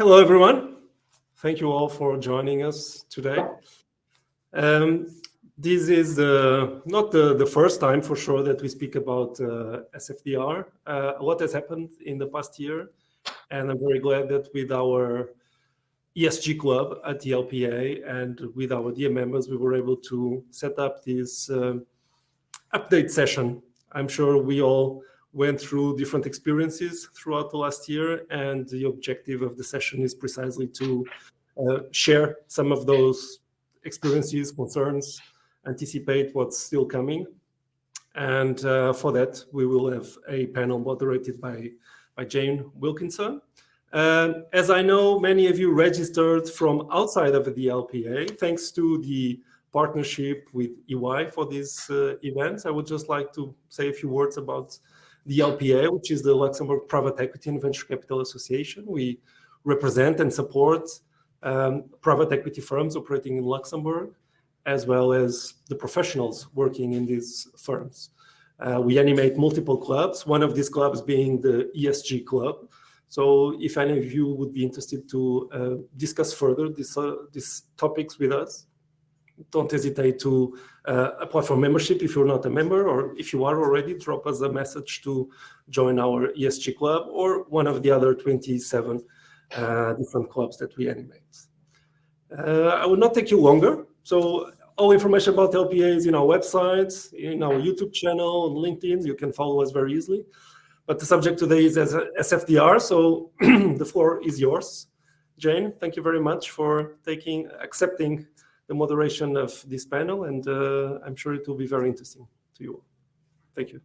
Hello, everyone. Thank you all for joining us today. This is not the first time for sure that we speak about SFDR. A lot has happened in the past year, and I'm very glad that with our ESG club at the LPEA and with our dear members, we were able to set up this update session. I'm sure we all went through different experiences throughout the last year, and the objective of the session is precisely to share some of those experiences, concerns, anticipate what's still coming. And for that, we will have a panel moderated by Jane Wilkinson. As I know, many of you registered from outside of the LPEA, thanks to the partnership with EY for these events. I would just like to say a few words about the LPEA, which is the Luxembourg Private Equity and Venture Capital Association. We represent and support private equity firms operating in Luxembourg, as well as the professionals working in these firms. We animate multiple clubs, one of these clubs being the ESG club. So if any of you would be interested to discuss further these topics with us, don't hesitate to apply for membership if you're not a member, or if you are already, drop us a message to join our ESG club or one of the other 27 different clubs that we animate. I will not take you longer. So all information about LPEA is in our website, in our YouTube channel, on LinkedIn. You can follow us very easily. But the subject today is SFDR, so the floor is yours. Jane, thank you very much for accepting the moderation of this panel, and I'm sure it will be very interesting to you all. Thank you.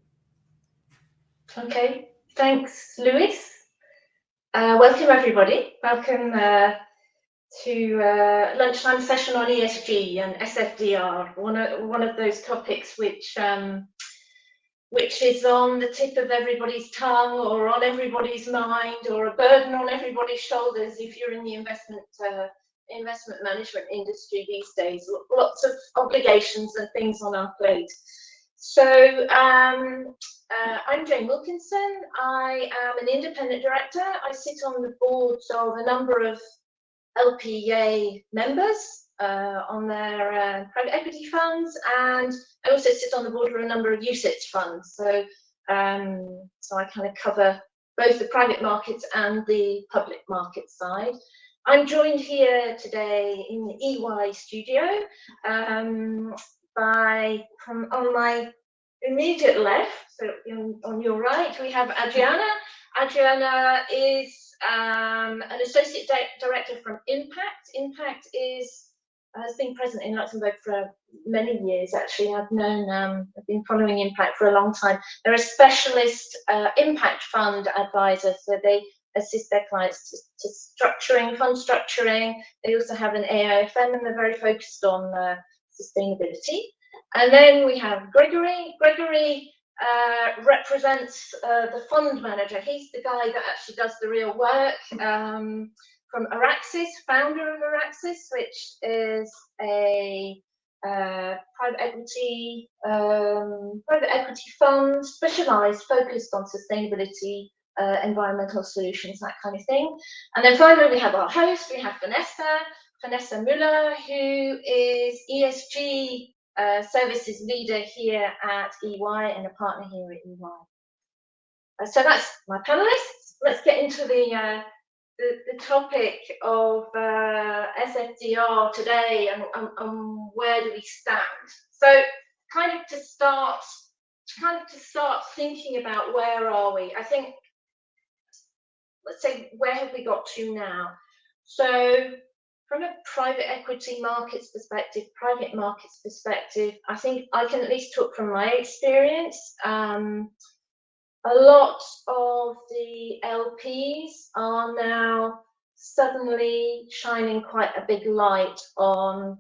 Okay, thanks, Luis. Welcome, everybody. Welcome to lunchtime session on ESG and SFDR, one of those topics which is on the tip of everybody's tongue or on everybody's mind or a burden on everybody's shoulders if you're in the investment management industry these days. Lots of obligations and things on our plate. So I'm Jane Wilkinson. I am an independent director. I sit on the boards of a number of LPEA members on their private equity funds, and I also sit on the board of a number of UCITS funds. So I kind of cover both the private markets and the public market side. I'm joined here today in the EY studio from on my immediate left, so on your right, we have Adriana. Adriana is an associate director from Impact. Impact has been present in Luxembourg for many years. Actually, I've been following Impact for a long time. They're a specialist impact fund advisor, so they assist their clients to fund structuring. They also have an AIFM, and they're very focused on sustainability. And then we have Grégory. Grégory represents the fund manager. He's the guy that actually does the real work from ORAXYS, founder of ORAXYS, which is a private equity fund specialized, focused on sustainability, environmental solutions, that kind of thing. And then finally, we have our host. We have Vanessa Mueller, who is ESG services leader here at EY and a partner here at EY. So that's my panelists. Let's get into the topic of SFDR today and where do we stand. So kind of to start thinking about where are we. I think, let's say, where have we got to now? So from a private equity markets perspective, private markets perspective, I think I can at least talk from my experience. A lot of the LPs are now suddenly shining quite a big light on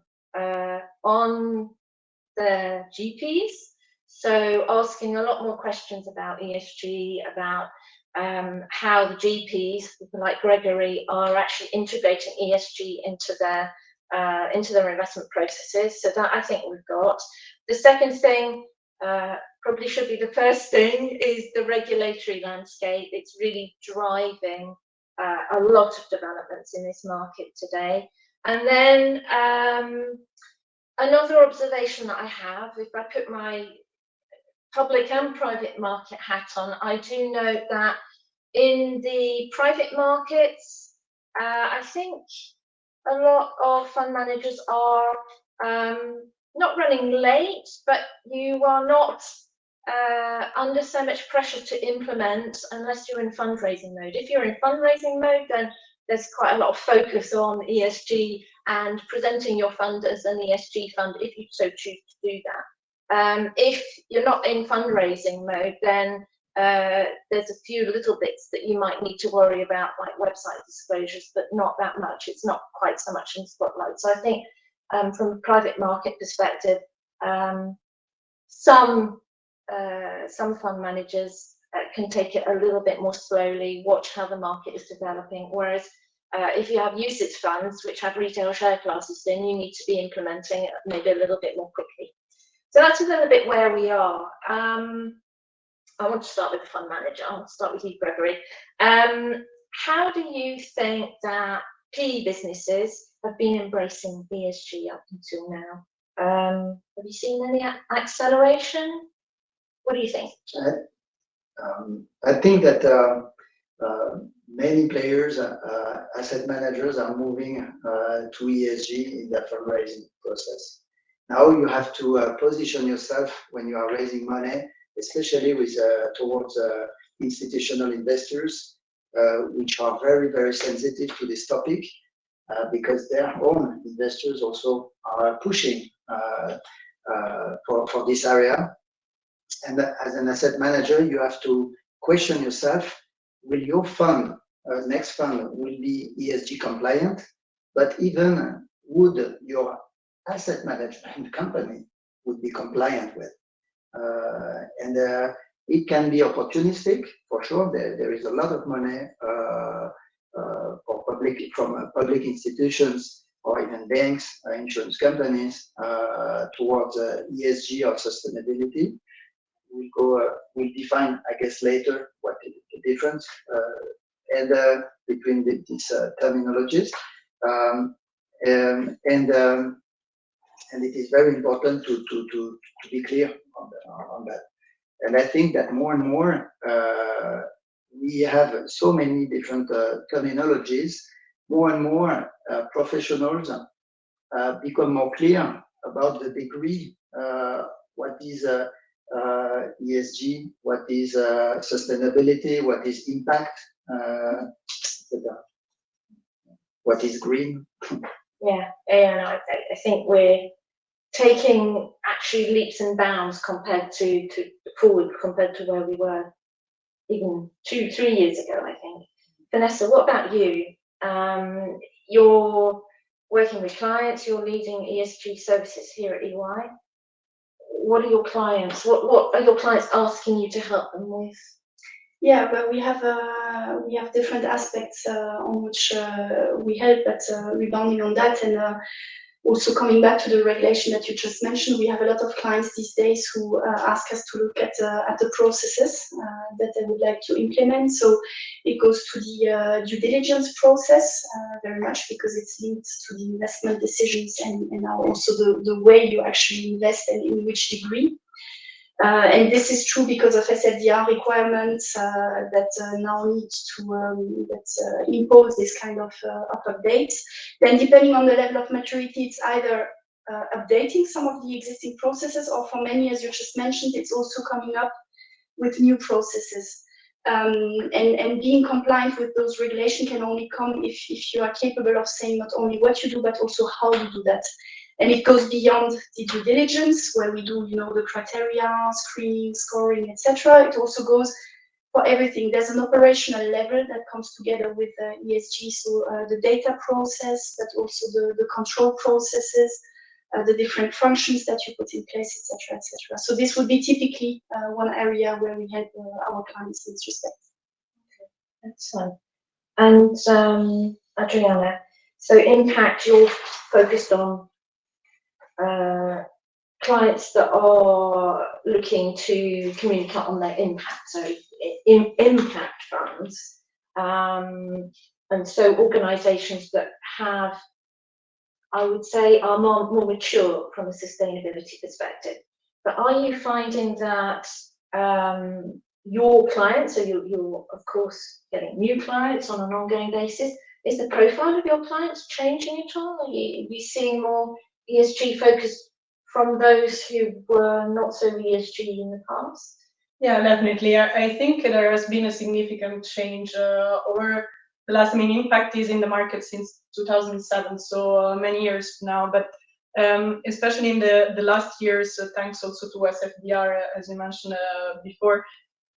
the GPs. So asking a lot more questions about ESG, about how the GPs, people like Grégory, are actually integrating ESG into their investment processes. So that I think we've got. The second thing, probably should be the first thing, is the regulatory landscape. It's really driving a lot of developments in this market today. And then another observation that I have, if I put my public and private market hat on, I do note that in the private markets, I think a lot of fund managers are not running late, but you are not under so much pressure to implement unless you're in fundraising mode. If you're in fundraising mode, then there's quite a lot of focus on ESG and presenting your fund as an ESG fund if you so choose to do that. If you're not in fundraising mode, then there's a few little bits that you might need to worry about, like website disclosures, but not that much. It's not quite so much in spotlight. So I think from a private market perspective, some fund managers can take it a little bit more slowly, watch how the market is developing, whereas if you have UCITS funds which have retail share classes, then you need to be implementing it maybe a little bit more quickly. So that's a little bit where we are. I want to start with the fund manager. I want to start with you, Grégory. How do you think that PE businesses have been embracing ESG up until now? Have you seen any acceleration? What do you think? I think that many players, asset managers, are moving to ESG in their fundraising process. Now you have to position yourself when you are raising money, especially with towards institutional investors, which are very, very sensitive to this topic, because their own investors also are pushing for this area. And as an asset manager, you have to question yourself, will your fund, next fund, will be ESG compliant? But even would your asset management company would be compliant with? And it can be opportunistic, for sure. There is a lot of money from public institutions or even banks, insurance companies, towards ESG or sustainability. We'll define, I guess, later what is the difference between these terminologies. And it is very important to be clear on that. And I think that more and more we have so many different terminologies. More and more professionals become more clear about the degree, what is ESG, what is sustainability, what is impact, what is green. Yeah, no, I think we're taking actually leaps and bounds compared to where we were even 2-3 years ago, I think. Vanessa, what about you? You're working with clients, you're leading ESG services here at EY. What are your clients? What are your clients asking you to help them with? Yeah, but we have different aspects on which we help, but rebounding on that and also coming back to the regulation that you just mentioned, we have a lot of clients these days who ask us to look at the processes that they would like to implement. So it goes to the due diligence process very much because it's linked to the investment decisions and now also the way you actually invest and in which degree. And this is true because of SFDR requirements that now need to impose this kind of updates. Then depending on the level of maturity, it's either updating some of the existing processes or for many, as you just mentioned, it's also coming up with new processes. And being compliant with those regulations can only come if you are capable of saying not only what you do, but also how you do that. And it goes beyond the due diligence, where we do, the criteria, screening, scoring, etc. It also goes for everything. There's an operational level that comes together with ESG, so the data process, but also the control processes, the different functions that you put in place, etc., etc. So this would be typically one area where we help our clients in this respect. Okay, excellent. And Adriana, so impact, you're focused on clients that are looking to communicate on their impact, so impact funds. and so organisations that have, I would say, are more mature from a sustainability perspective. But are you finding that your clients, so you're of course getting new clients on an ongoing basis, is the profile of your clients changing at all? Are you seeing more ESG focus from those who were not so ESG in the past? Yeah, definitely. I think there has been a significant change over the last. I mean, impact is in the market since 2007, so many years now. But especially in the last years, thanks also to SFDR, as you mentioned before,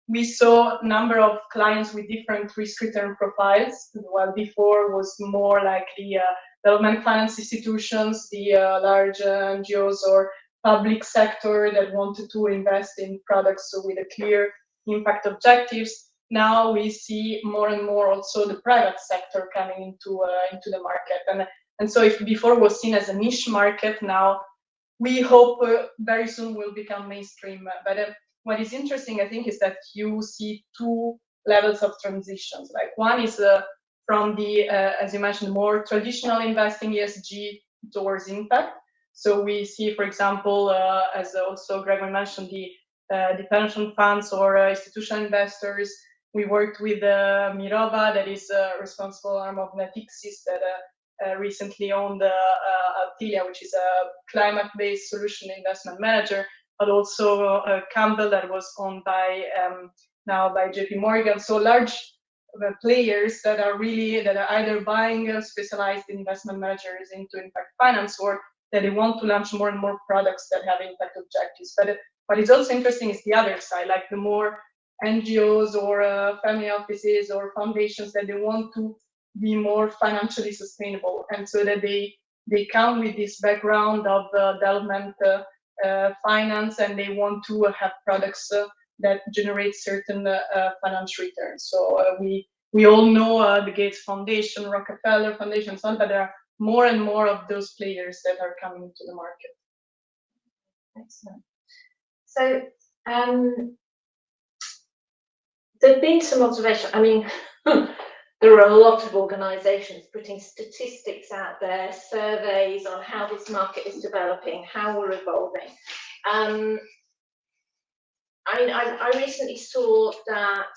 we saw a number of clients with different risk return profiles. While before was more like the development finance institutions, the large NGOs or public sector that wanted to invest in products with a clear impact objectives. Now we see more and more also the private sector coming into the market. And so if before was seen as a niche market, now we hope very soon will become mainstream. But what is interesting, I think, is that you see two levels of transitions. Like one is from the, as you mentioned, more traditional investing ESG towards impact. So we see, for example, as also Grégory mentioned, the pension funds or institutional investors. We worked with Mirova, that is a responsible arm of Natixis, that recently owned LPEA, which is a climate-based solution investment manager, but also Campbell, that was owned by now by JP Morgan. So large players that are either buying specialized investment managers into impact finance, or that they want to launch more and more products that have impact objectives. But what is also interesting is the other side, like the more NGOs or family offices or foundations that they want to be more financially sustainable, and so that they come with this background of development finance, and they want to have products that generate certain financial returns. So we all know the Gates Foundation, Rockefeller Foundation, so on, but there are more and more of those players that are coming into the market. Excellent. So there have been some observations. I mean, there are a lot of organisations putting statistics out there, surveys on how this market is developing, how we're evolving. I mean, I recently saw that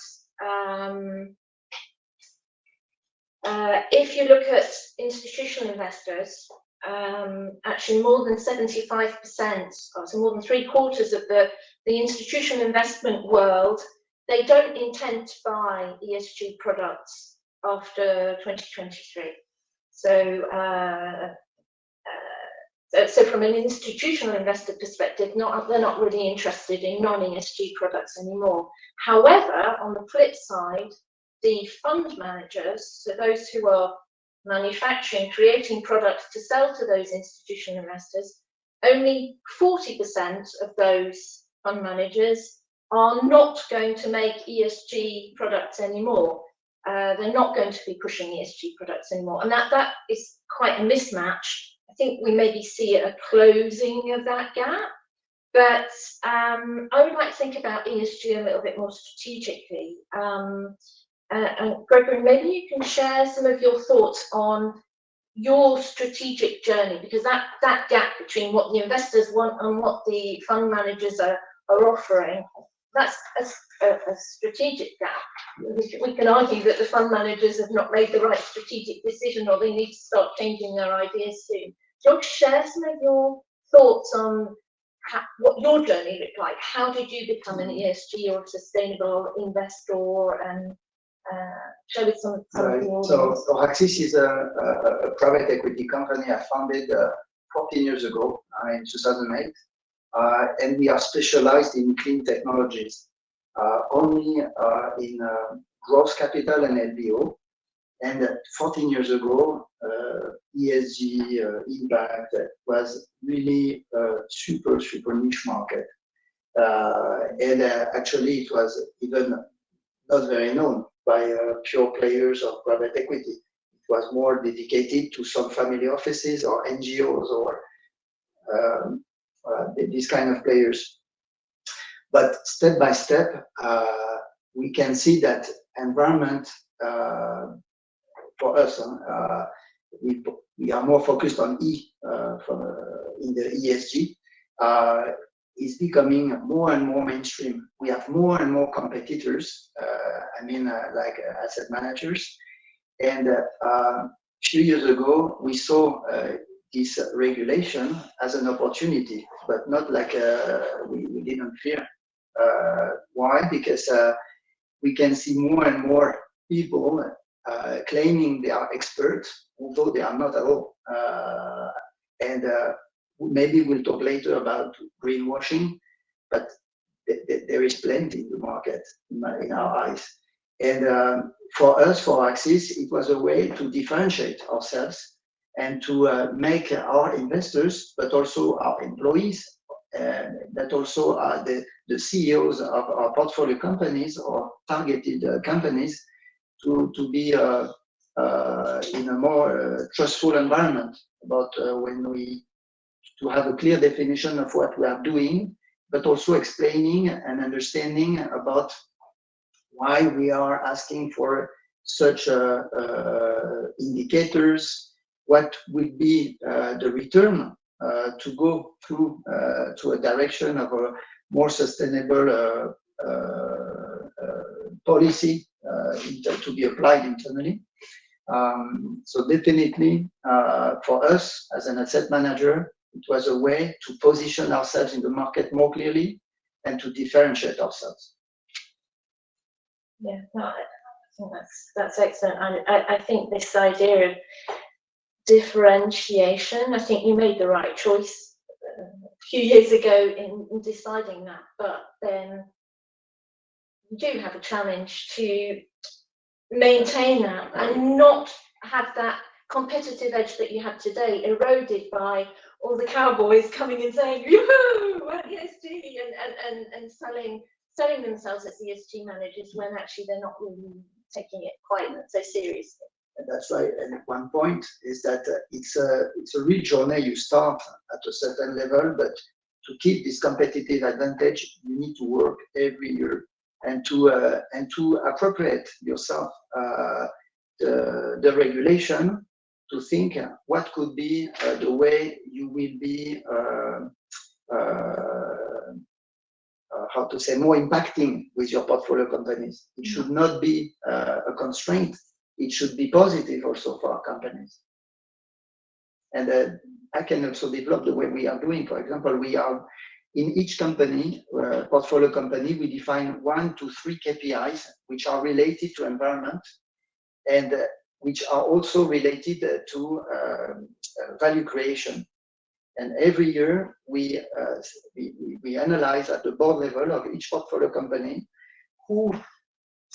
if you look at institutional investors, actually more than 75%, so more than 3/4 of the institutional investment world, they don't intend to buy ESG products after 2023. So, so from an institutional investor perspective, they're not really interested in non-ESG products anymore. However, on the flip side, the fund managers, so those who are manufacturing, creating products to sell to those institutional investors, only 40% of those fund managers are not going to make ESG products anymore. They're not going to be pushing ESG products anymore. And that is quite a mismatch. I think we maybe see a closing of that gap. But I would like to think about ESG a little bit more strategically. And Grégory, maybe you can share some of your thoughts on your strategic journey, because that gap between what the investors want and what the fund managers are offering, that's a strategic gap. We can argue that the fund managers have not made the right strategic decision, or they need to start changing their ideas soon. Do you want to share some of your thoughts on what your journey looked like? How did you become an ESG or sustainable investor, and share with some of your So ORAXYS is a private equity company I founded 14 years ago in 2008. And we are specialized in clean technologies, only in growth capital and LBO. And 14 years ago, ESG impact was really a super niche market. And actually, it was even not very known by pure players of private equity. It was more dedicated to some family offices or NGOs or these kind of players. But step by step, we can see that environment for us, we are more focused on E in the ESG. Is becoming more and more mainstream. We have more and more competitors, like asset managers. And a few years ago, we saw this regulation as an opportunity, but not like we didn't fear. Why? Because we can see more and more people claiming they are experts, although they are not at all. Maybe we'll talk later about greenwashing, but there is plenty in the market in our eyes. And for us, for ORAXYS, it was a way to differentiate ourselves and to make our investors, but also our employees, that also are the CEOs of our portfolio companies or targeted companies, to be in a more trustful environment about to have a clear definition of what we are doing, but also explaining and understanding about why we are asking for such indicators, what would be the return to go through to a direction of a more sustainable policy to be applied internally. So definitely for us as an asset manager, it was a way to position ourselves in the market more clearly and to differentiate ourselves. Yeah, no, I think that's excellent. I think this idea of differentiation, I think you made the right choice a few years ago in deciding that, but then you do have a challenge to maintain that and not have that competitive edge that you have today eroded by all the cowboys coming and saying, "Yoo-hoo, we're ESG," and selling themselves as ESG managers when actually they're not really taking it quite so seriously. And that's right. And one point is that it's a real journey. You start at a certain level, but to keep this competitive advantage, you need to work every year and to appropriate yourself the regulation, to think what could be the way you will be how to say, more impacting with your portfolio companies. It should not be a constraint. It should be positive also for our companies. And I can also develop the way we are doing. For example, we are in each company, portfolio company, we define 1 to 3 KPIs which are related to environment and which are also related to value creation. And every year we analyze at the board level of each portfolio company who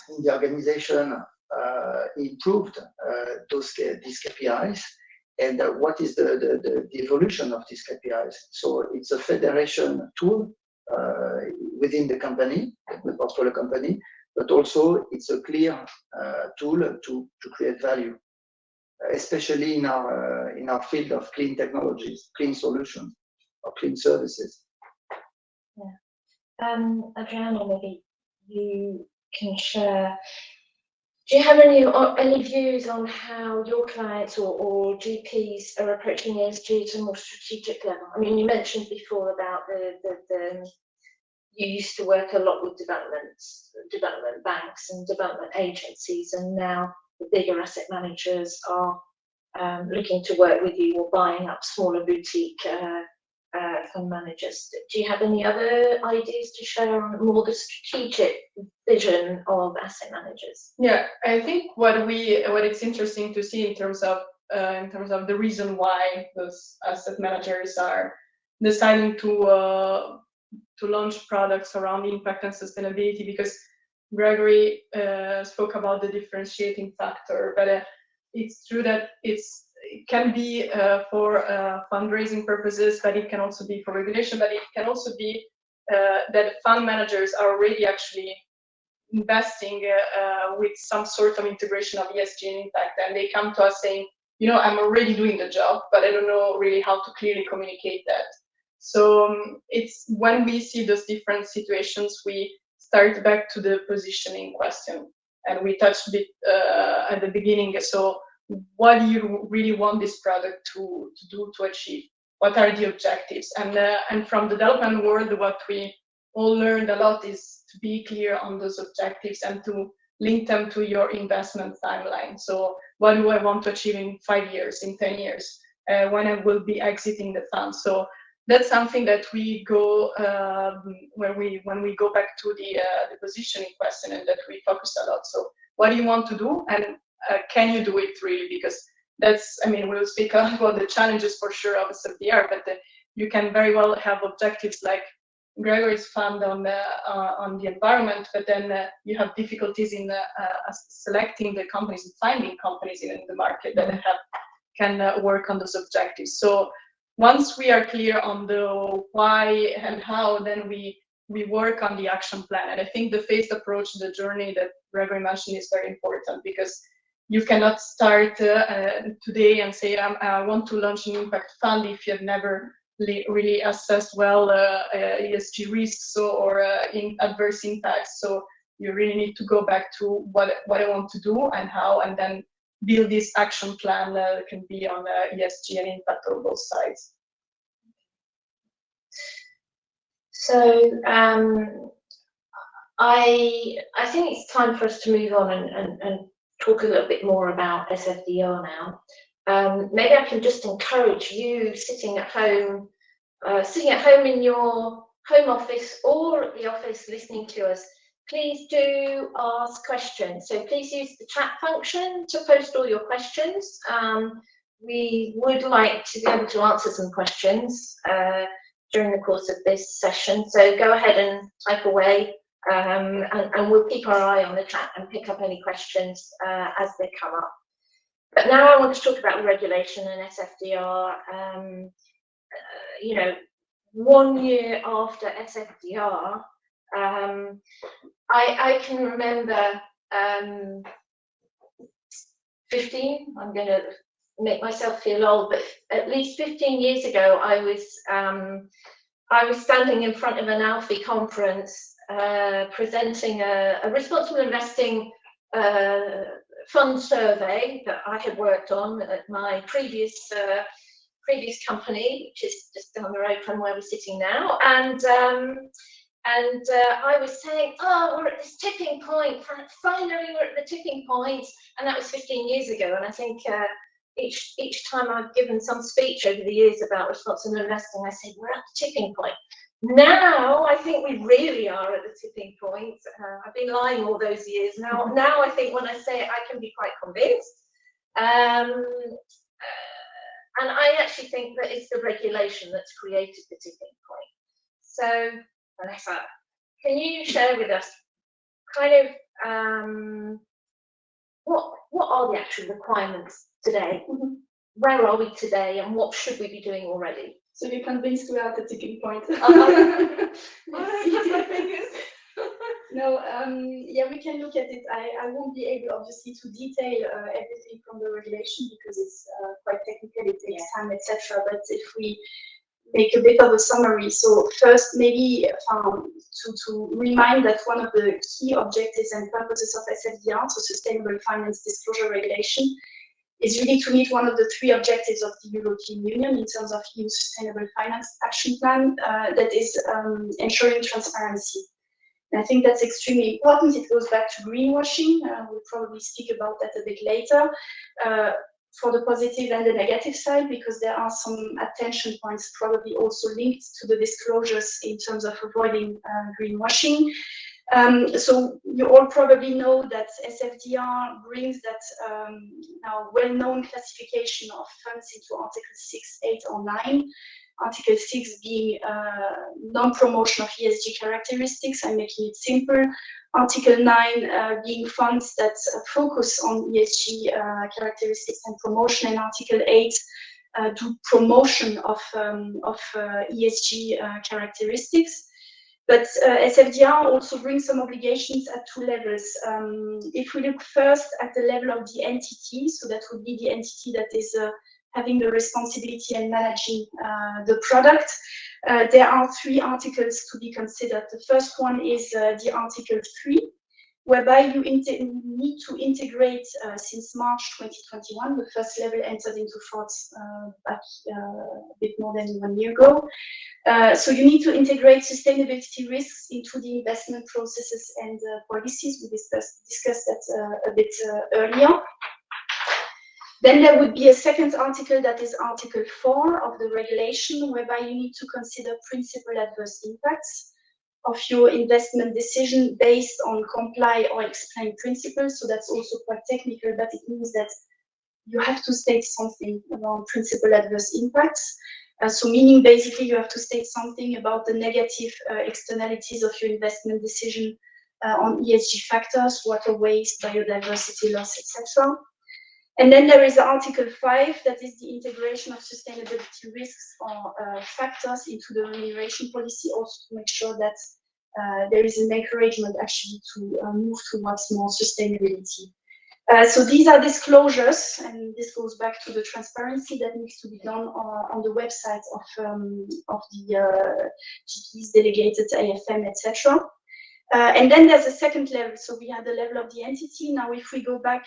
in the organization improved these KPIs and what is the evolution of these KPIs. So it's a federation tool within the company, the portfolio company, but also it's a clear tool to create value, especially in our field of clean technologies, clean solutions, or clean services. Yeah. Adriana, maybe you can share. Do you have any views on how your clients or GPs are approaching ESG at a more strategic level? I mean, you mentioned before about the you used to work a lot with development banks and development agencies, and now the bigger asset managers are looking to work with you or buying up smaller boutique fund managers. Do you have any other ideas to share on more the strategic vision of asset managers? Yeah, I think what it's interesting to see in terms of the reason why those asset managers are deciding to launch products around impact and sustainability, because Grégory spoke about the differentiating factor, but it's true that it can be for fundraising purposes, but it can also be for regulation, but it can also be that fund managers are already actually investing with some sort of integration of ESG and impact, and they come to us saying, you know, I'm already doing the job, but I don't know really how to clearly communicate that. So it's when we see those different situations, we start back to the positioning question. and we touched a bit at the beginning. So what do you really want this product to do, to achieve? What are the objectives? And from the development world, what we all learned a lot is to be clear on those objectives and to link them to your investment timeline. So what do I want to achieve in 5 years, in 10 years, when I will be exiting the fund? So that's something that we go when we go back to the positioning question, and that we focus a lot. So what do you want to do, and can you do it really? Because that's, I mean, we'll speak about the challenges for sure of SFDR, but you can very well have objectives like Grégory's fund on the environment, but then you have difficulties in selecting the companies and finding companies in the market that can work on those objectives. So once we are clear on the why and how, then we work on the action plan. And I think the phased approach, the journey that Grégory mentioned, is very important, because you cannot start today and say, I want to launch an impact fund if you have never really assessed well ESG risks or adverse impacts. So you really need to go back to what I want to do and how, and then build this action plan that can be on ESG and impact on both sides. So I think it's time for us to move on and talk a little bit more about SFDR now. Maybe I can just encourage you sitting at home in your home office or at the office listening to us. Please do ask questions. So please use the chat function to post all your questions. We would like to be able to answer some questions during the course of this session. So go ahead and type away, and we'll keep our eye on the chat and pick up any questions as they come up. But now I want to talk about regulation and SFDR. You know, 1 year after SFDR, I can remember 15, I'm going to make myself feel old, but at least 15 years ago, I was standing in front of an ALFI conference presenting a responsible investing fund survey that I had worked on at my previous company, which is just down the road from where we're sitting now, and I was saying, oh, we're at this tipping point, finally we're at the tipping point, and that was 15 years ago. And I think each time I've given some speech over the years about responsible investing, I said, we're at the tipping point. Now I think we really are at the tipping point. I've been lying all those years. Now I think when I say it, I can be quite convinced. And I actually think that it's the regulation that's created the tipping point. So, Vanessa, can you share with us kind of what are the actual requirements today? Where are we today, and what should we be doing already? So you're convinced we are at the tipping point? No, yeah, we can look at it. I won't be able, obviously, to detail everything from the regulation because it's quite technical, it takes time, etc. But if we make a bit of a summary, so first, maybe to remind that one of the key objectives and purposes of SFDR, so Sustainable Finance Disclosure Regulation, is really to meet one of the 3 objectives of the European Union in terms of EU Sustainable Finance Action Plan, that is ensuring transparency. And I think that's extremely important. It goes back to greenwashing. We'll probably speak about that a bit later, for the positive and the negative side, because there are some attention points probably also linked to the disclosures in terms of avoiding greenwashing. So you all probably know that SFDR brings that now well-known classification of funds into Article 6, 8, or 9. Article 6 being non-promotion of ESG characteristics, I'm making it simple. Article 9 being funds that focus on ESG characteristics and promotion, and Article 8 do promotion of ESG characteristics. But SFDR also brings some obligations at 2 levels. If we look first at the level of the entity, so that would be the entity that is having the responsibility and managing the product, there are 3 articles to be considered. The first one is the Article 3, whereby you need to integrate, since March 2021, the first level entered into force back a bit more than 1 year ago. So you need to integrate sustainability risks into the investment processes and policies. We discussed that a bit earlier. Then there would be a second article, that is Article 4 of the regulation, whereby you need to consider principal adverse impacts of your investment decision based on comply or explain principles. So that's also quite technical, but it means that you have to state something around principal adverse impacts. So meaning basically you have to state something about the negative externalities of your investment decision on ESG factors, water waste, biodiversity loss, etc. And then there is Article 5, that is the integration of sustainability risks or factors into the remuneration policy, also to make sure that there is an encouragement actually to move towards more sustainability. So these are disclosures, and this goes back to the transparency that needs to be done on the website of the GPs, delegated AFM, etc. And then there's a second level. So we have the level of the entity. Now, if we go back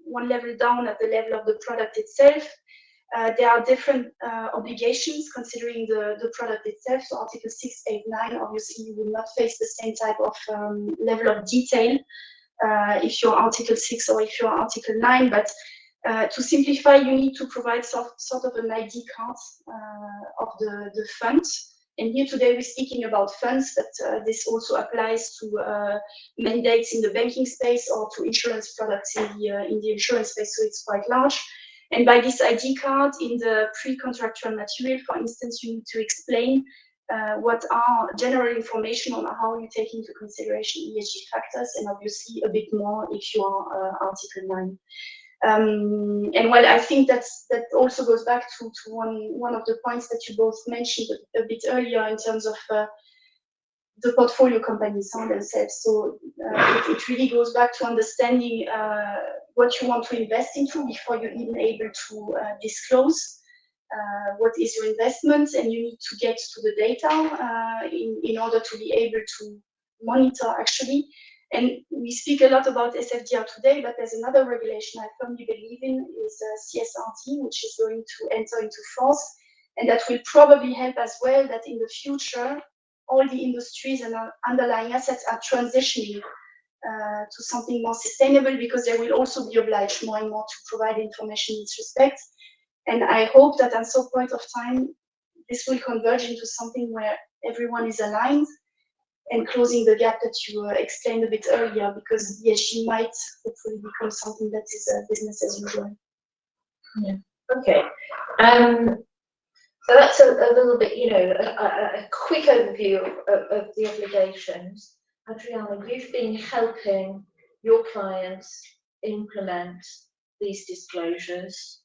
one level down at the level of the product itself, there are different obligations considering the product itself. So Article 6, 8, 9, obviously you will not face the same type of level of detail if you're Article 6 or if you're Article 9, but to simplify, you need to provide sort of an ID card of the fund. And here today we're speaking about funds, but this also applies to mandates in the banking space or to insurance products in the insurance space, so it's quite large. And by this ID card, in the pre-contractual material, for instance, you need to explain what are general information on how you take into consideration ESG factors, and obviously a bit more if you are Article 9. And well, I think that also goes back to one of the points that you both mentioned a bit earlier in terms of the portfolio companies on themselves. So it really goes back to understanding what you want to invest into before you're even able to disclose what is your investment, and you need to get to the data in order to be able to monitor actually. And we speak a lot about SFDR today, but there's another regulation I firmly believe in is CSRD, which is going to enter into force, and that will probably help as well that in the future all the industries and underlying assets are transitioning to something more sustainable, because they will also be obliged more and more to provide information in this respect. And I hope that at some point of time, this will converge into something where everyone is aligned and closing the gap that you explained a bit earlier, because ESG might hopefully become something that is business as usual. Yeah. Okay. So that's a little bit, a quick overview of the obligations. Adriana, you've been helping your clients implement these disclosures,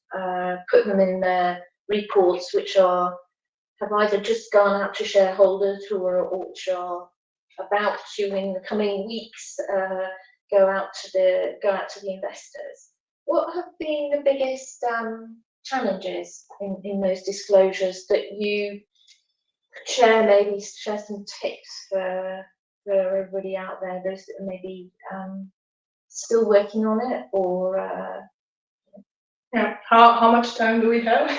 put them in their reports, which have either just gone out to shareholders which are about to, in the coming weeks, go out to the investors. What have been the biggest challenges in those disclosures that you could share? Maybe share some tips for everybody out there, those that are maybe still working on it, or yeah. How much time do we have?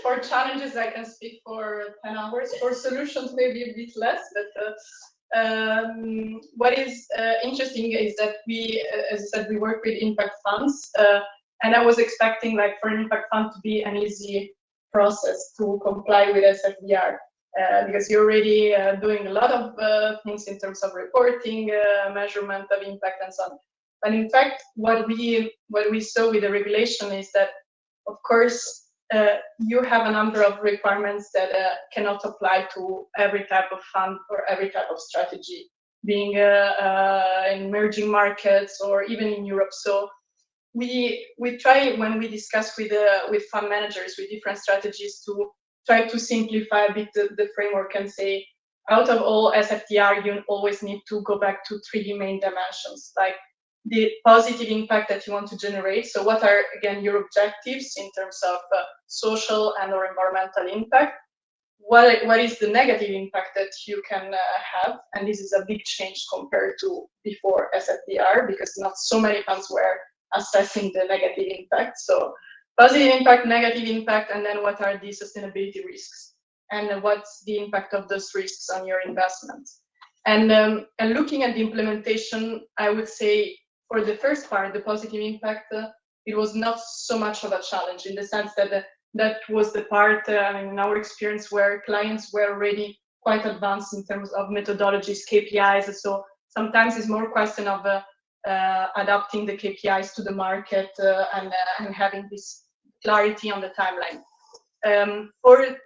For challenges, I can speak for 10 hours. For solutions, maybe a bit less. But what is interesting is that we, as I said, we work with impact funds, and I was expecting, like, for an impact fund to be an easy process to comply with SFDR, because you're already doing a lot of things in terms of reporting, measurement of impact, and so on. But in fact, what we saw with the regulation is that, of course, you have a number of requirements that cannot apply to every type of fund or every type of strategy, being in emerging markets or even in Europe. So we try, when we discuss with fund managers with different strategies, to try to simplify a bit the framework and say, out of all SFDR, you always need to go back to 3 main dimensions, like the positive impact that you want to generate. So what are, again, your objectives in terms of social and or environmental impact? what is the negative impact that you can have, and this is a big change compared to before SFDR, because not so many funds were assessing the negative impact. So positive impact, negative impact, and then what are the sustainability risks, and what's the impact of those risks on your investments. And looking at the implementation, I would say for the first part, the positive impact, it was not so much of a challenge, in the sense that that was the part, in our experience, where clients were already quite advanced in terms of methodologies, KPIs. So sometimes it's more a question of adapting the KPIs to the market and having this clarity on the timeline.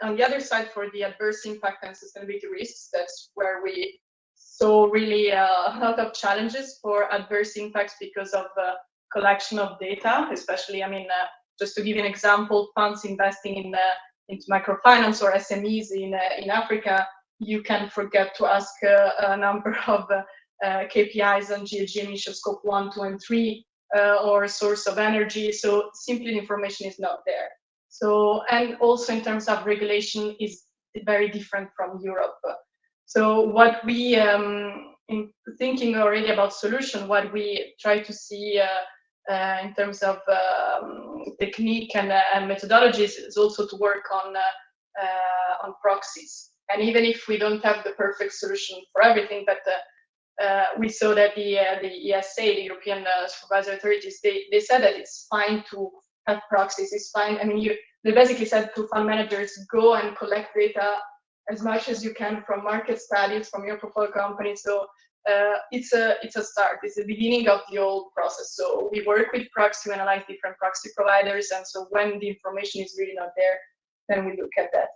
On the other side, for the adverse impact and sustainability risks, that's where we saw really a lot of challenges for adverse impacts because of collection of data, especially, just to give you an example, funds investing into microfinance or SMEs in Africa, you can forget to ask a number of KPIs on GHG emission scope 1, 2, and 3, or source of energy. So simply the information is not there. So, and also in terms of regulation is very different from Europe. So what we, in thinking already about solution, what we try to see in terms of technique and methodologies is also to work on proxies. And even if we don't have the perfect solution for everything, but we saw that the ESA, the European Supervisory Authorities, they said that it's fine to have proxies. It's fine. They basically said to fund managers, go and collect data as much as you can from market studies, from your portfolio company. So it's a start. It's the beginning of the whole process. So we work with proxy to analyze different proxy providers, and so when the information is really not there, then we look at that.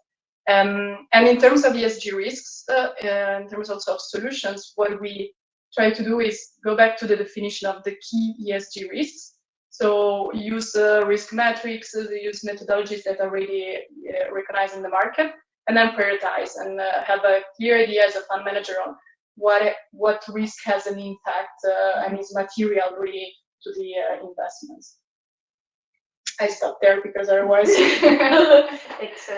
And in terms of ESG risks, in terms also of solutions, what we try to do is go back to the definition of the key ESG risks. So use risk metrics, use methodologies that are already recognized in the market, and then prioritize and have a clear idea as a fund manager on what risk has an impact and is material really to the investments. I stop there because otherwise it's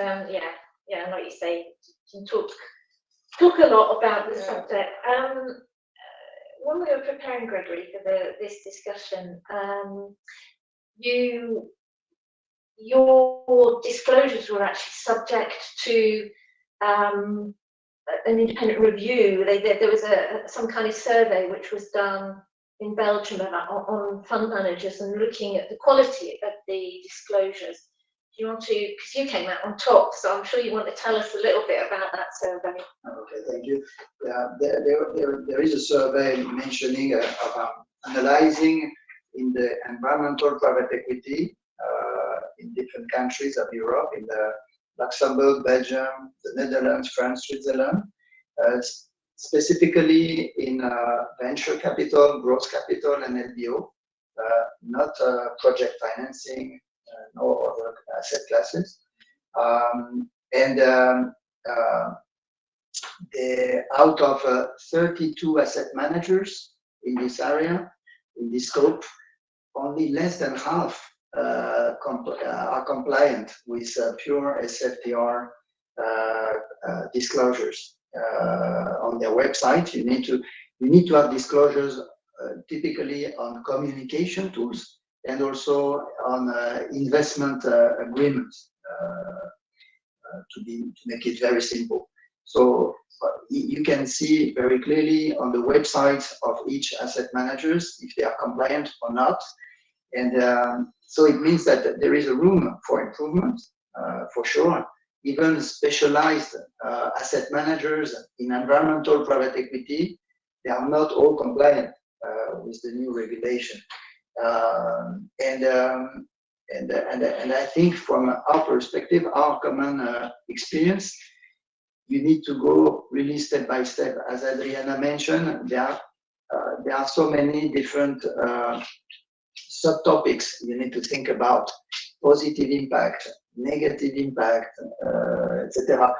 yeah, like you say, you can talk a lot about the subject. When we were preparing, Grégory, for this discussion, your disclosures were actually subject to an independent review. There was some kind of survey which was done in Belgium on fund managers and looking at the quality of the disclosures. Do you want to, because you came out on top, so I'm sure you want to tell us a little bit about that survey. Okay, thank you. There is a survey mentioning analyzing in the environmental private equity in different countries of Europe, in the Luxembourg, Belgium, the Netherlands, France, Switzerland, specifically in venture capital, growth capital, and LBO, not project financing, no other asset classes. Out of 32 asset managers in this area, in this scope, only less than half are compliant with pure SFDR disclosures on their website. You need to have disclosures typically on communication tools and also on investment agreements to make it very simple. So you can see very clearly on the websites of each asset managers if they are compliant or not. And so it means that there is a room for improvement, for sure. Even specialized asset managers in environmental private equity, they are not all compliant with the new regulation. And I think from our perspective, our common experience, you need to go really step by step. As Adriana mentioned, there are so many different subtopics you need to think about: positive impact, negative impact, etc.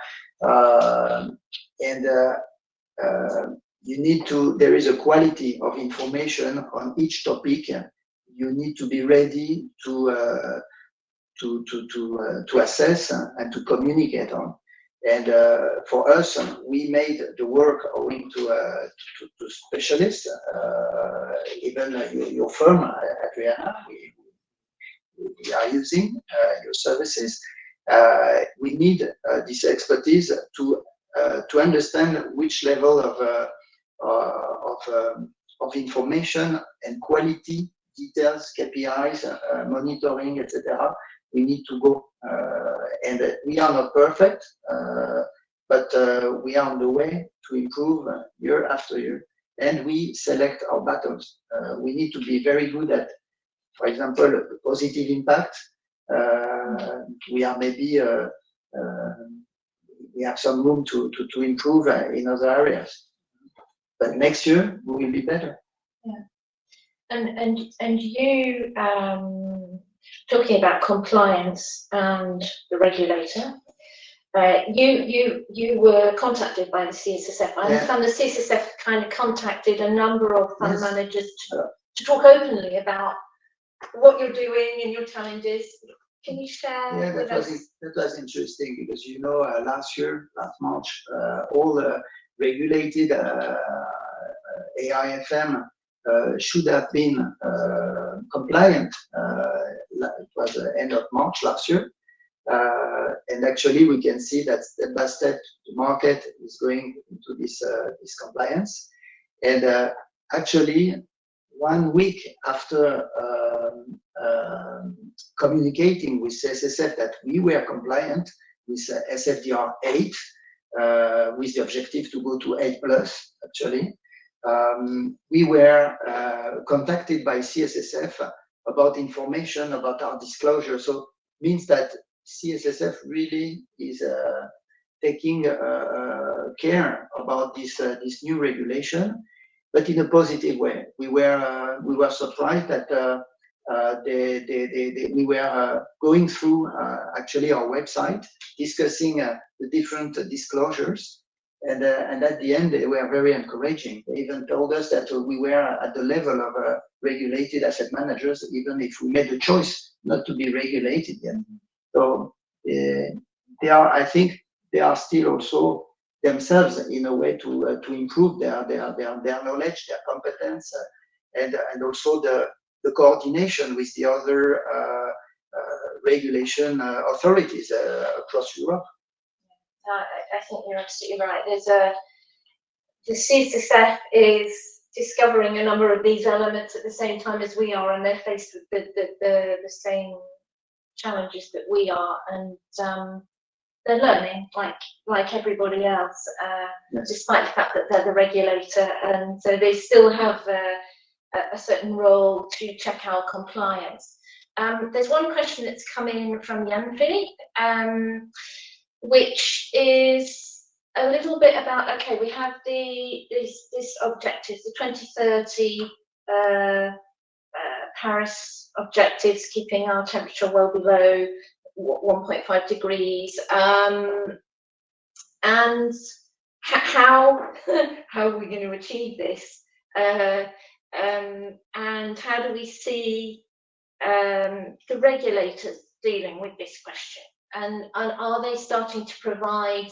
You need to. There is a quality of information on each topic. You need to be ready to assess and to communicate on. And for us, we made the work owing to specialists, even your firm, Adriana, we are using your services. We need this expertise to understand which level of information and quality details, KPIs, monitoring, etc. we need to go. And we are not perfect, but we are on the way to improve year after year. And we select our battles. We need to be very good at, for example, the positive impact. We are maybe we have some room to improve in other areas. But next year we will be better. Yeah. And you talking about compliance and the regulator, you were contacted by the CSSF. I understand the CSSF kind of contacted a number of fund managers to talk openly about what you're doing and your challenges. Can you share with us? That was interesting because last March, all the regulated AIFM should have been compliant. It was the end of March last year. And actually we can see that step by step the market is going into this compliance. And actually 1 week after communicating with CSSF that we were compliant with SFDR 8, with the objective to go to 8+, actually, we were contacted by CSSF about information about our disclosure. So it means that CSSF really is taking care about this new regulation, but in a positive way. We were surprised that we were going through actually our website, discussing the different disclosures, and at the end they were very encouraging. They even told us that we were at the level of regulated asset managers, even if we made the choice not to be regulated yet. So I think they are still also themselves in a way to improve their knowledge, their competence, and also the coordination with the other regulation authorities across Europe. I think you're absolutely right. The CSSF is discovering a number of these elements at the same time as we are, and they're faced with the same challenges that we are, and they're learning like everybody else, despite the fact that they're the regulator, and so they still have a certain role to check our compliance. There's one question that's come in from Jan-Philippe, which is a little bit about, okay, we have this objectives, the 2030 Paris objectives, keeping our temperature well below 1.5 degrees, and how are we going to achieve this, and how do we see the regulators dealing with this question, and are they starting to provide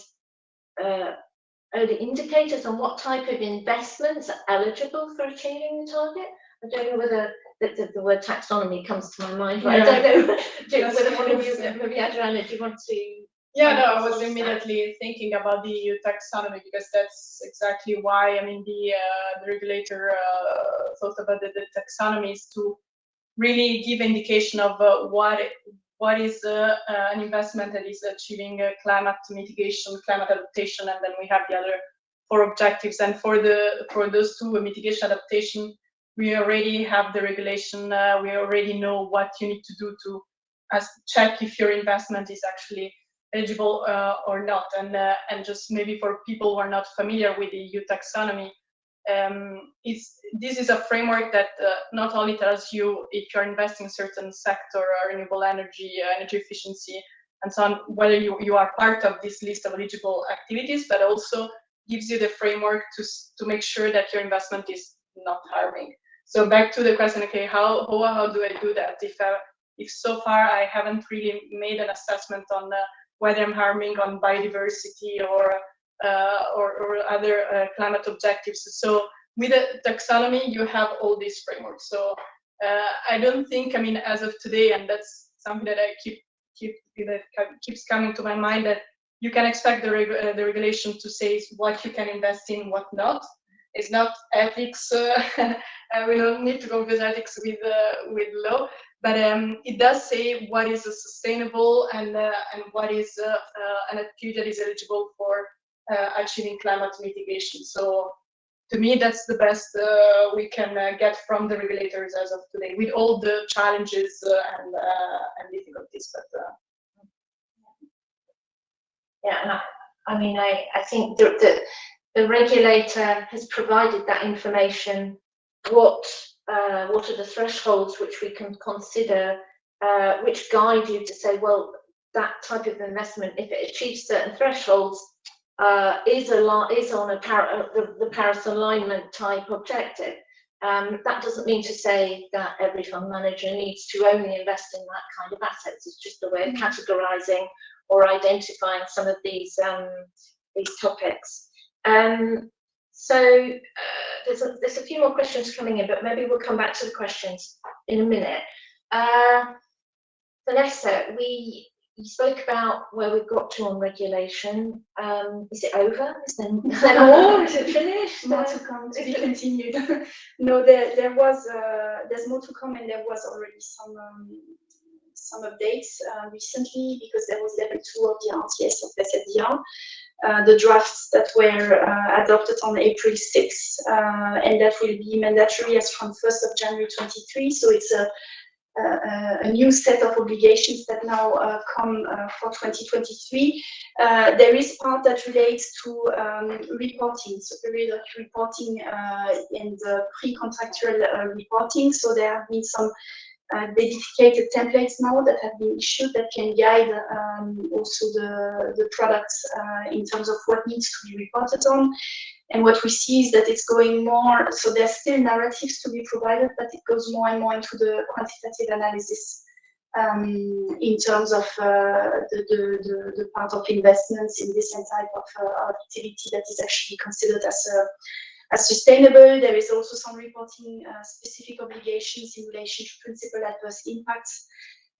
early indicators on what type of investments are eligible for achieving the target? I don't know whether the word taxonomy comes to my mind, but I don't know whether one of you, maybe Adriana, do you want to? Yeah, no, I was immediately thinking about the EU Taxonomy, because that's exactly why, I mean, the regulator thought about the taxonomy is to really give indication of what is an investment that is achieving climate mitigation, climate adaptation, and then we have the other 4 objectives. And for those 2, mitigation, adaptation, we already have the regulation. We already know what you need to do to check if your investment is actually eligible or not. And just maybe for people who are not familiar with the EU Taxonomy, this is a framework that not only tells you if you're investing in certain sector, renewable energy, energy efficiency, and so on, whether you are part of this list of eligible activities, but also gives you the framework to make sure that your investment is not harming. So back to the question, okay, how do I do that? If so far I haven't really made an assessment on whether I'm harming on biodiversity or other climate objectives. So with the taxonomy, you have all these frameworks. So I don't think, I mean, as of today, and that's something that I keeps coming to my mind, that you can expect the regulation to say what you can invest in, what not. It's not ethics. We don't need to go with ethics with law, but it does say what is sustainable and what is an activity that is eligible for achieving climate mitigation. So to me, that's the best we can get from the regulators as of today, with all the challenges and difficulties. But yeah, and I mean, I think the regulator has provided that information. What are the thresholds which we can consider, which guide you to say, well, that type of investment, if it achieves certain thresholds, is on the Paris alignment type objective. That doesn't mean to say that every fund manager needs to only invest in that kind of assets. It's just a way of categorizing or identifying some of these topics. So there's a few more questions coming in, but maybe we'll come back to the questions in a minute. Vanessa, you spoke about where we've got to on regulation. Is it over? Is there more? Is it finished? More to come, to be continued. No, there's more to come, and there was already some updates recently, because there was level 2 of the RTS of SFDR. The drafts that were adopted on April 6, and that will be mandatory as from 1st of January 23. So it's a new set of obligations that now come for 2023. There is part that relates to reporting, so periodic reporting and pre-contractual reporting. So there have been some dedicated templates now that have been issued that can guide also the products in terms of what needs to be reported on. And what we see is that it's going more, so there's still narratives to be provided, but it goes more and more into the quantitative analysis in terms of the part of investments in this type of activity that is actually considered as sustainable. There is also some reporting specific obligations in relation to principal adverse impacts,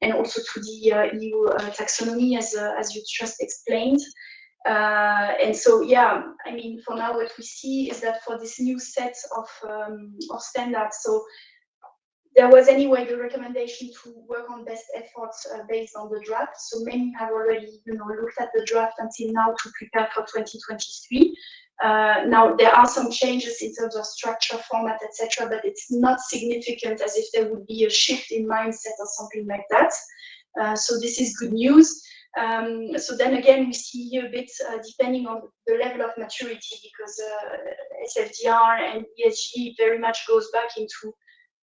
and also to the EU taxonomy, as you just explained. And so, yeah, I mean, for now, what we see is that for this new set of standards, so there was anyway the recommendation to work on best efforts based on the draft. So many have already, looked at the draft until now to prepare for 2023. Now there are some changes in terms of structure, format, etc., but it's not significant as if there would be a shift in mindset or something like that. So this is good news. So then again, we see here a bit depending on the level of maturity, because SFDR and ESG very much goes back into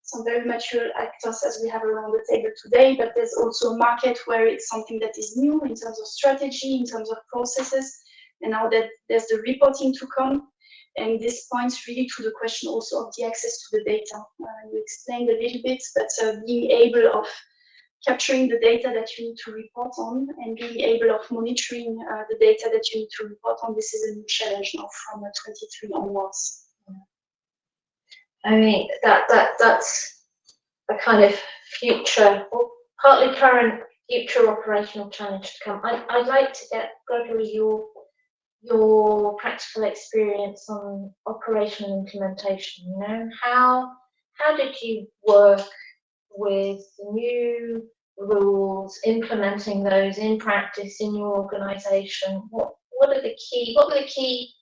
some very mature actors as we have around the table today, but there's also a market where it's something that is new in terms of strategy, in terms of processes, and now that there's the reporting to come. And this points really to the question also of the access to the data. You explained a little bit, but being able of capturing the data that you need to report on and being able of monitoring the data that you need to report on, this is a new challenge now from 23 onwards. I mean, that's a kind of future, or partly current, future operational challenge to come. I'd like to get, Grégory, your practical experience on operational implementation. How did you work with new rules, implementing those in practice in your organisation? What were the key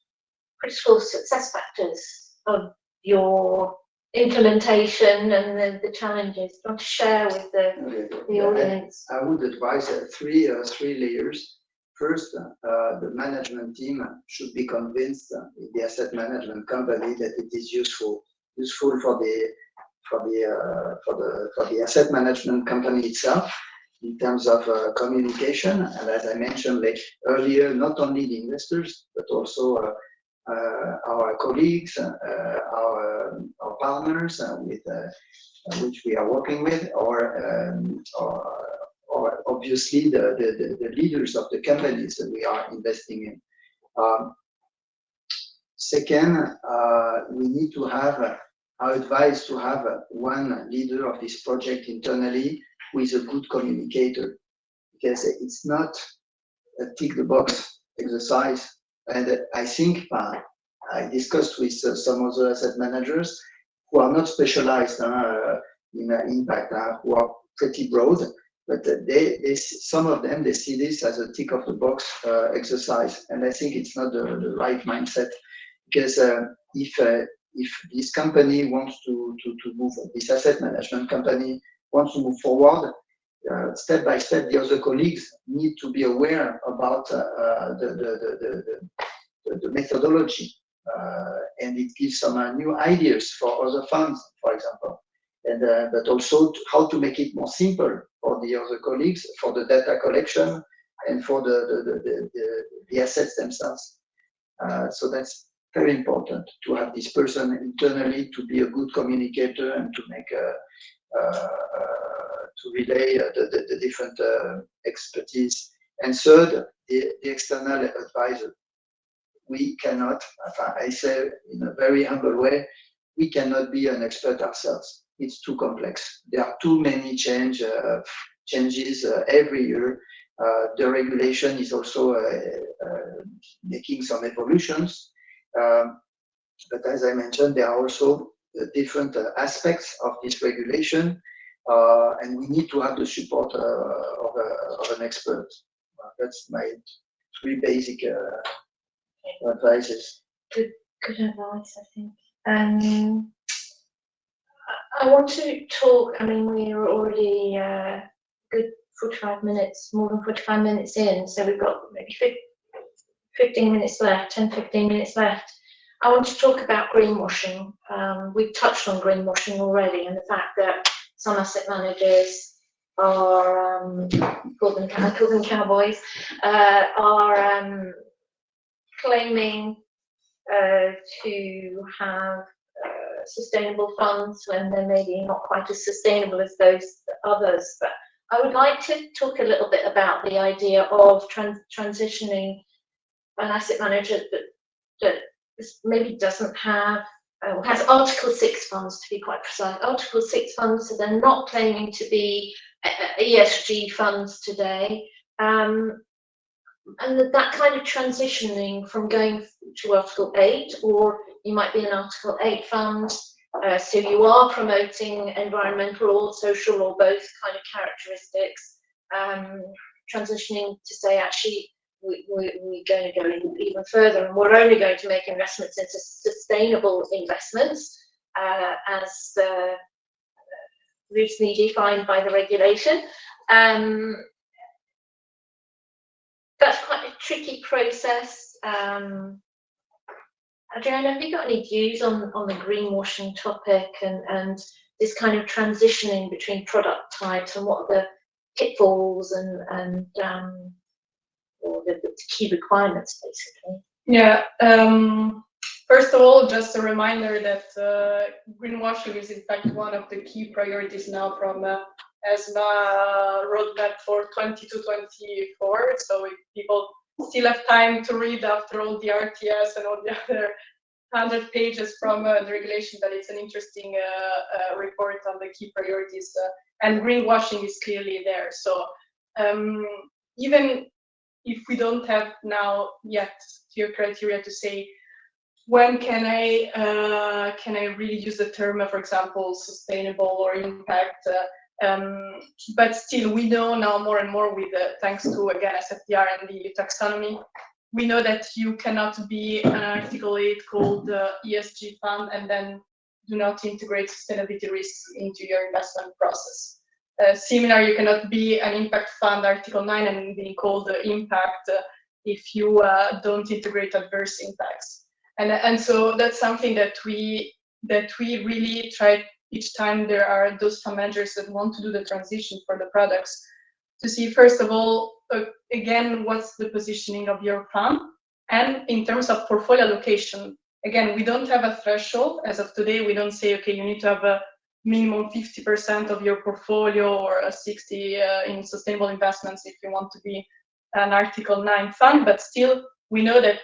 critical success factors of your implementation and the challenges? Do you want to share with the audience? I would advise three layers. First, the management team should be convinced in the asset management company that it is useful for the asset management company itself in terms of communication. And as I mentioned earlier, not only the investors, but also our colleagues, our partners with which we are working with, or obviously the leaders of the companies that we are investing in. Second, we need to have, our advice to have one leader of this project internally who is a good communicator, because it's not a tick the box exercise. And I think I discussed with some other asset managers who are not specialized in impact, who are pretty broad, but some of them, they see this as a tick of the box exercise. And I think it's not the right mindset, because if this company wants to move, this asset management company wants to move forward, step by step, the other colleagues need to be aware about the methodology, and it gives some new ideas for other funds, for example, and but also how to make it more simple for the other colleagues, for the data collection, and for the assets themselves. So that's very important to have this person internally to be a good communicator and to make to relay the different expertise. And third, the external advisor. We cannot, I say in a very humble way, we cannot be an expert ourselves. It's too complex. There are too many changes every year. The regulation is also making some evolutions. But as I mentioned, there are also different aspects of this regulation, and we need to have the support of an expert. That's my 3 basic advices. Good advice, I think. I want to talk, I mean, we're already good 45 minutes, more than 45 minutes in, so we've got maybe 15 minutes left, 10, 15 minutes left. I want to talk about greenwashing. We've touched on greenwashing already, and the fact that some asset managers are, I call them cowboys, are claiming to have sustainable funds when they're maybe not quite as sustainable as those others. But I would like to talk a little bit about the idea of transitioning an asset manager that maybe doesn't have, has Article 6 funds, to be quite precise. Article 6 funds, so they're not claiming to be ESG funds today. And that kind of transitioning from going to Article 8, or you might be an Article 8 fund, so you are promoting environmental or social or both kind of characteristics, transitioning to say, actually, we're going to go even further, and we're only going to make investments into sustainable investments, as loosely defined by the regulation. That's quite a tricky process. Adriana, have you got any views on the greenwashing topic and this kind of transitioning between product types, and what are the pitfalls and or the key requirements, basically? Yeah. First of all, just a reminder that greenwashing is in fact one of the key priorities now from ESMA roadmap for 2022-24. So if people still have time to read after all the RTS and all the other 100 pages from the regulation, that it's an interesting report on the key priorities, and greenwashing is clearly there. So even if we don't have now yet clear criteria to say when can I really use the term, for example, sustainable or impact, but still we know now more and more with thanks to again SFDR and the EU Taxonomy, we know that you cannot be an Article 8 called ESG fund and then do not integrate sustainability risks into your investment process. Similar, you cannot be an impact fund Article 9 and be called impact if you don't integrate adverse impacts. And so that's something that we really try each time there are those fund managers that want to do the transition for the products, to see first of all, again, what's the positioning of your fund, and in terms of portfolio allocation, again, we don't have a threshold as of today. We don't say, okay, you need to have minimum 50% of your portfolio or 60 in sustainable investments if you want to be an Article 9 fund. But still, we know that,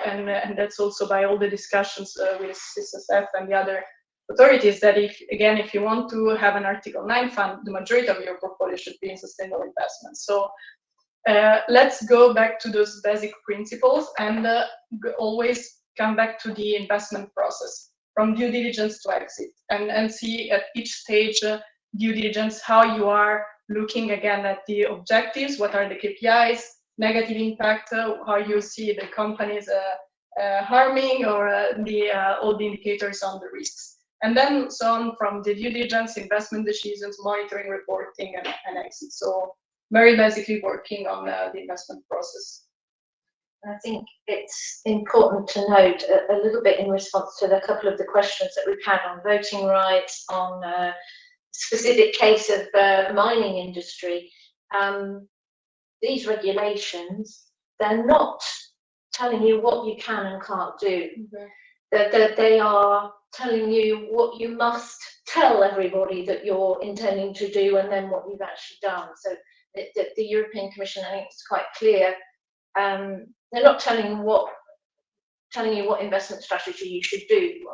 and that's also by all the discussions with SSF and the other authorities, that if you want to have an Article 9 fund, the majority of your portfolio should be in sustainable investments. So let's go back to those basic principles and always come back to the investment process, from due diligence to exit, and see at each stage due diligence how you are looking again at the objectives, what are the KPIs, negative impact, how you see the companies harming, or all the indicators on the risks. And then so on from the due diligence, investment decisions, monitoring, reporting, and exit. So very basically working on the investment process. I think it's important to note a little bit in response to a couple of the questions that we've had on voting rights, on specific case of mining industry. These regulations, they're not telling you what you can and can't do. Mm-hmm. They are telling you what you must tell everybody that you're intending to do, and then what you've actually done. So the European Commission, I think, is quite clear. They're not telling you what investment strategy you should do,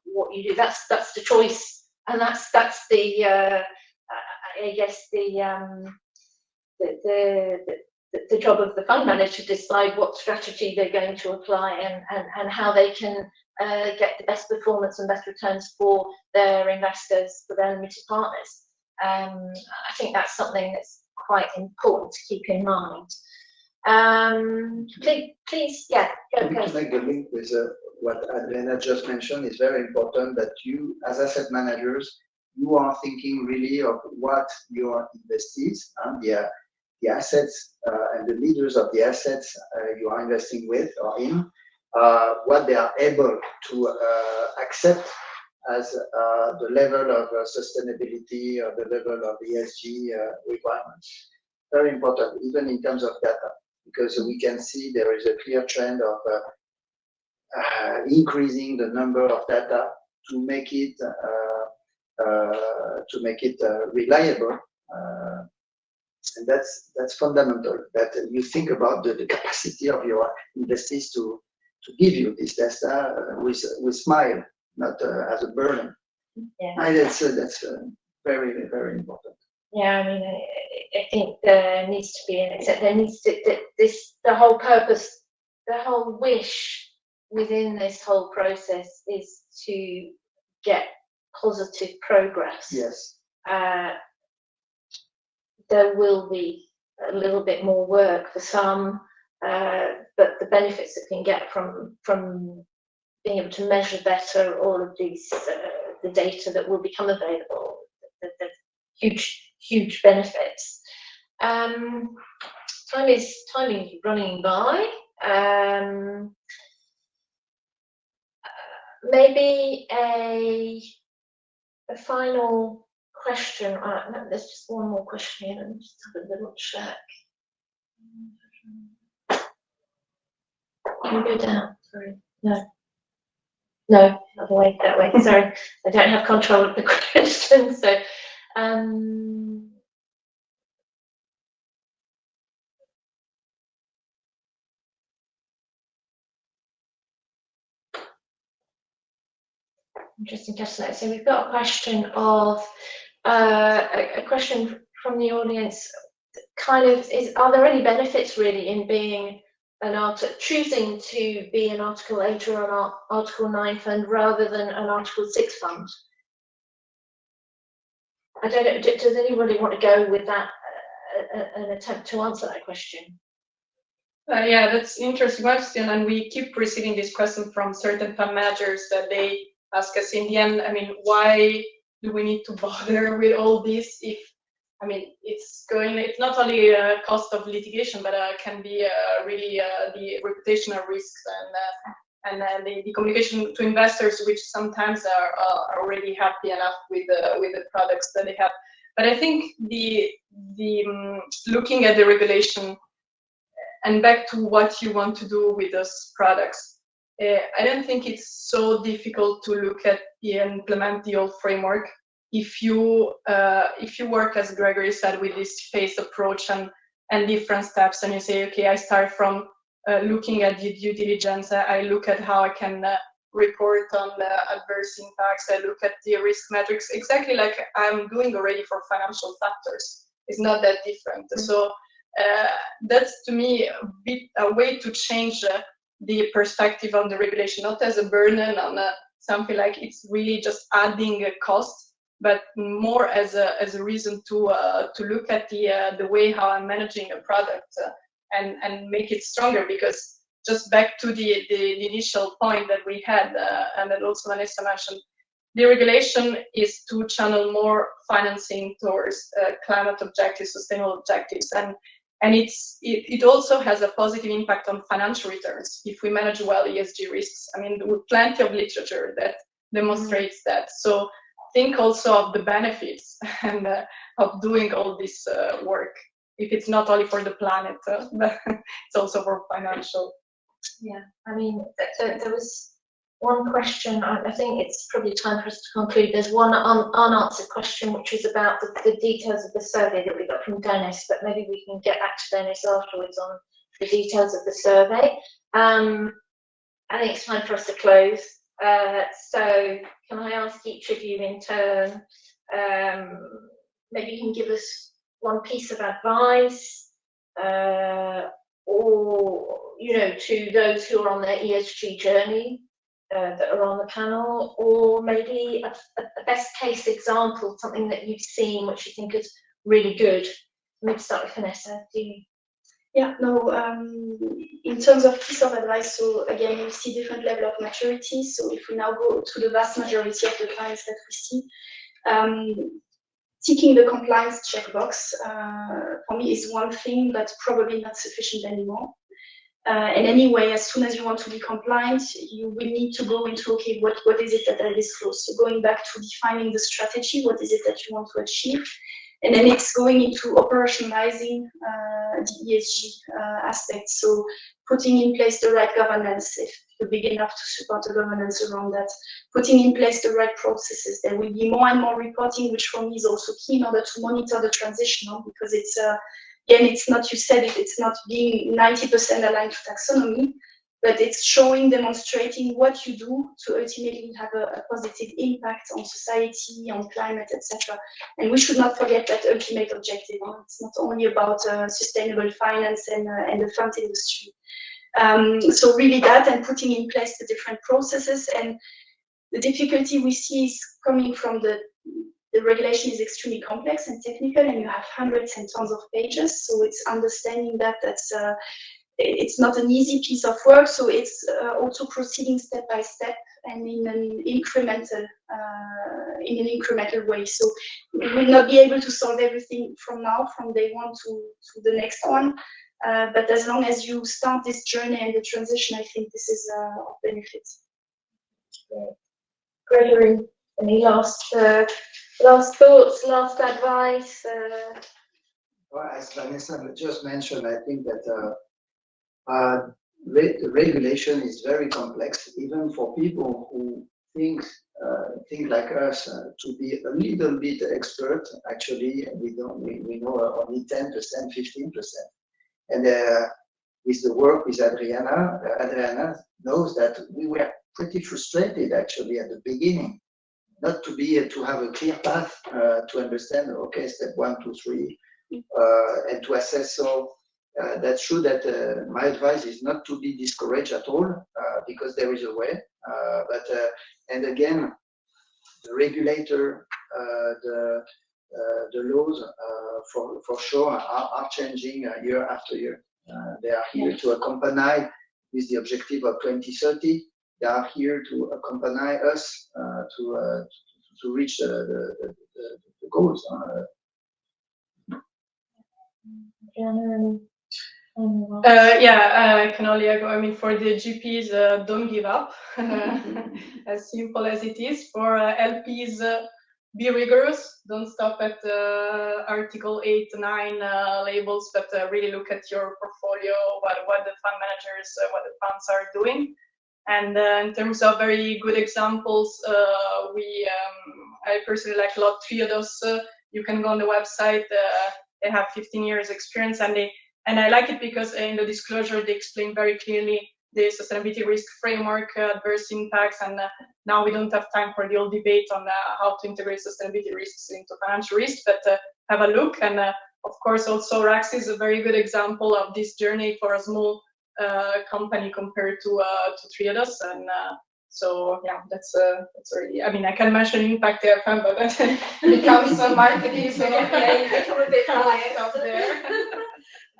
what you do. That's the choice, and that's the I guess the job of the fund manager to decide what strategy they're going to apply and how they can get the best performance and best returns for their investors, for their limited partners. I think that's something that's quite important to keep in mind. Please, yeah, go. To make the link with what Adriana just mentioned, is very important that you, as asset managers, you are thinking really of what your investees and the assets and the leaders of the assets you are investing with or in, what they are able to accept as the level of sustainability or the level of ESG requirements. Very important, even in terms of data, because we can see there is a clear trend of increasing the number of data to make it reliable, and that's fundamental. That you think about the capacity of your investees to give you this data with smile, not as a burden. Yeah. And that's very, very important. Yeah, I mean, I think there needs to be the whole purpose, the whole wish within this whole process is to get positive progress. Yes. There will be a little bit more work for some, but the benefits that can get from being able to measure better all of these, the data that will become available, the huge benefits. Time is running by. Maybe a final question. No, there's just one more question here. Let me just have a little check. Can you go down? Sorry. No, other way, that way. Sorry, I don't have control of the question. So, I'm just interested. So we've got a question of a question from the audience. Kind of are there any benefits really in being choosing to be an Article 8 or an Article 9 fund rather than an Article 6 fund? I don't know, does anybody want to go with that, an attempt to answer that question? Yeah, that's an interesting question, and we keep receiving this question from certain fund managers that they ask us in the end, I mean, why do we need to bother with all this if, I mean, it's not only a cost of litigation, but can be really the reputational risks and the communication to investors, which sometimes are already happy enough with the products that they have. But I think the looking at the regulation and back to what you want to do with those products, I don't think it's so difficult to look at and implement the old framework. if you work, as Grégory said, with this phased approach and different steps, and you say, okay, I start from looking at the due diligence, I look at how I can report on the adverse impacts, I look at the risk metrics, exactly like I'm doing already for financial factors. It's not that different. So that's, to me, a way to change the perspective on the regulation, not as a burden on something like it's really just adding a cost, but more as a reason to look at the way how I'm managing a product and make it stronger. Because just back to the initial point that we had, and that also Vanessa mentioned, the regulation is to channel more financing towards climate objectives, sustainable objectives, and it also has a positive impact on financial returns if we manage well ESG risks. I mean, there are plenty of literature that demonstrates that. So think also of the benefits and of doing all this work. If it's not only for the planet, but it's also for financial. Yeah, I mean, there was one question. I think it's probably time for us to conclude. There's one unanswered question, which was about the details of the survey that we got from Dennis, but maybe we can get back to Dennis afterwards on the details of the survey. I think it's time for us to close. So can I ask each of you in turn, maybe you can give us one piece of advice, or, you know, to those who are on their ESG journey that are on the panel, or maybe a best case example, something that you've seen which you think is really good. Maybe start with Vanessa. Do you? Yeah, no, in terms of piece of advice, so again, we see different level of maturity. So if we now go to the vast majority of the clients that we see, ticking the compliance checkbox for me is one thing, but probably not sufficient anymore. And anyway, as soon as you want to be compliant, you will need to go into, okay, what is it that I disclose? So going back to defining the strategy, what is it that you want to achieve? And then it's going into operationalizing the ESG aspects. So putting in place the right governance, if you're big enough to support the governance around that, putting in place the right processes. There will be more and more reporting, which for me is also key in order to monitor the transition, because it's, again, it's not, you said it, it's not being 90% aligned to taxonomy, but it's showing, demonstrating what you do to ultimately have a positive impact on society, on climate, etc. And we should not forget that ultimate objective. It's not only about sustainable finance and the fund industry. So really that, and putting in place the different processes. And the difficulty we see is coming from the regulation is extremely complex and technical, and you have hundreds and tons of pages. So it's understanding that it's not an easy piece of work. So it's also proceeding step by step and in an incremental way. So we will not be able to solve everything from day one to the next one. But as long as you start this journey and the transition, I think this is of benefit. Grégory, any last thoughts, last advice? Well, as Vanessa just mentioned, I think that the regulation is very complex, even for people who think like us to be a little bit expert. Actually, we know only 10%, 15%. And with the work with Adriana knows that we were pretty frustrated actually at the beginning, not to have a clear path to understand, okay, step 1, 2, 3, and to assess. So that's true that my advice is not to be discouraged at all, because there is a way. And again, the regulator, the laws for sure are changing year after year. They are here to accompany with the objective of 2030. They are here to accompany us to reach the goals. Yeah, I can only agree. I mean, for the GPs, don't give up. As simple as it is. For LPs, be rigorous. Don't stop at Article 8, 9 labels, but really look at your portfolio, what the fund managers, what the funds are doing. And in terms of very good examples, I personally like a lot Triodos. You can go on the website. They have 15 years experience, and I like it because in the disclosure they explain very clearly the sustainability risk framework, adverse impacts, and now we don't have time for the old debate on how to integrate sustainability risks into financial risk, but have a look. And of course, also ORAXYS is a very good example of this journey for a small company compared to Triodos. And so yeah, that's already. I mean, I can mention Impact AFM, but that becomes marketing. So yeah, you become a bit biased up there.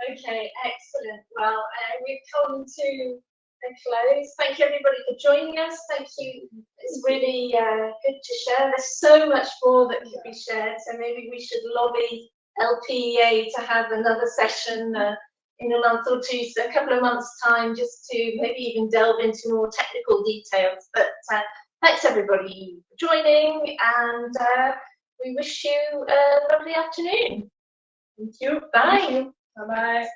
Okay, excellent. Well, we've come to a close. Thank you everybody for joining us. Thank you. It's really good to share. There's so much more that could be shared. So maybe we should lobby LPEA to have another session in a month or two, so a couple of months' time, just to maybe even delve into more technical details. But thanks everybody for joining, and we wish you a lovely afternoon. Thank you. Bye. Bye bye.